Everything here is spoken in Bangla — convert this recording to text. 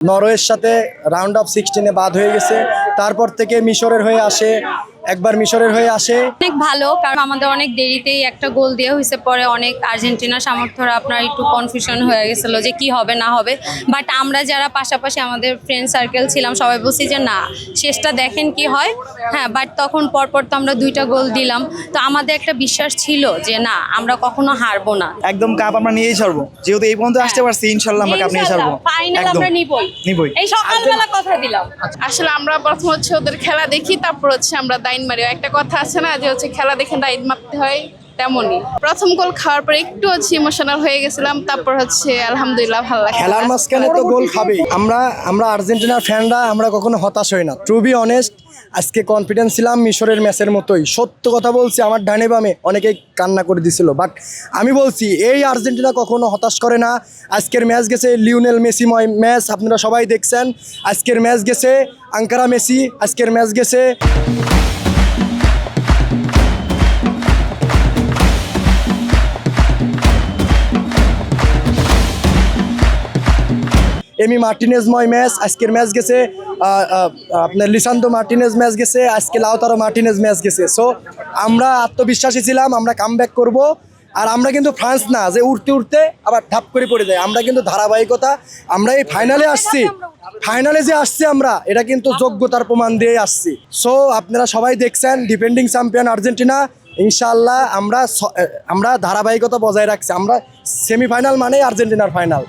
নরওয়ের সাথে রাউন্ড অফ 16-এ বাদ হয়ে গেছে। তারপর থেকে মিশরের হয়ে আসে, একবার মিশরের হয়ে আসে। অনেক ভালো, কারণ আমাদের অনেক দেরিতেই একটা গোল দেওয়া হয়েছে, পরে অনেক আর্জেন্টিনার সমর্থকরা আপনার একটু কনফিউশন হয়ে গেছিল যে কি হবে না হবে। বাট আমরা যারা পাশাপাশি আমাদের ফ্রেন্ড সার্কেল ছিলাম সবাই বলছি যে না, শেষটা দেখেন কি হয়। হ্যাঁ, বাট তখন পরপর তো আমরা 2টা গোল দিলাম, তো আমাদের একটা বিশ্বাস ছিল যে না, আমরা কখনো হারবো না। একদম কাপ আমরা নিয়েই ছাড়বো, যেহেতু এই পর্যন্ত আসতে পারছি, ইনশাল্লাহ আমরা কাপ নিয়ে ছাড়বো। ফাইনাল একদম আমরা নিবই। নিবই। এই সকালবেলা কথা দিলাম। আসলে আমরা প্রথম হচ্ছে ওদের খেলা দেখি, তারপর হচ্ছে আমরা দাইন মারি। একটা কথা আছে না যে হচ্ছে খেলা দেখে দাইন মারতে হয়, তেমনই প্রথম গোল খাওয়ার পর একটু হচ্ছে ইমোশনাল হয়ে গেছিলাম, তারপর হচ্ছে আলহামদুলিল্লাহ ভালো লাগে। খেলার মাঝখানে তো গোল খাবেই। আমরা আর্জেন্টিনার ফ্যানরা আমরা কখনো হতাশ হই না। টু বি অনেস্ট, আজকে কনফিডেন্স ছিলাম মিশরের ম্যাচের মতোই। সত্য কথা বলছি, আমার ডানে বামে অনেকেই কান্না করে দিছিল, বাট আমি বলছি এই আর্জেন্টিনা কখনো হতাশ করে না। আজকের ম্যাচ গেছে লিওনেল মেসিময় ম্যাচ, আপনারা সবাই দেখছেন। আজকের ম্যাচ গেছে আঙ্কারা মেসি, আজকের ম্যাচ গেছে এমি মার্টিনেজময় ম্যাচ। আজকের ম্যাচ গেছে আপনার লিসান্দ্রো মার্টিনেজ ম্যাচ গেছে, আজকে লাউতারো মার্টিনেজ ম্যাচ গেছে। সো আমরা আত্মবিশ্বাসী ছিলাম, আমরা কামব্যাক করব। আর আমরা কিন্তু ফ্রান্স না যে উঠতে উঠতে আবার ধাপ করে পড়ে যায়। আমরা কিন্তু ধারাবাহিকতা, আমরা এই ফাইনালে আসছি, ফাইনালে যে আসছি আমরা, এটা কিন্তু যোগ্যতার প্রমাণ দিয়ে আসছি। সো আপনারা সবাই দেখছেন, ডিফেন্ডিং চ্যাম্পিয়ন আর্জেন্টিনা। ইনশাআল্লাহ আমরা ধারাবাহিকতা বজায় রাখছি। আমরা সেমিফাইনাল মানেই আর্জেন্টিনার ফাইনাল।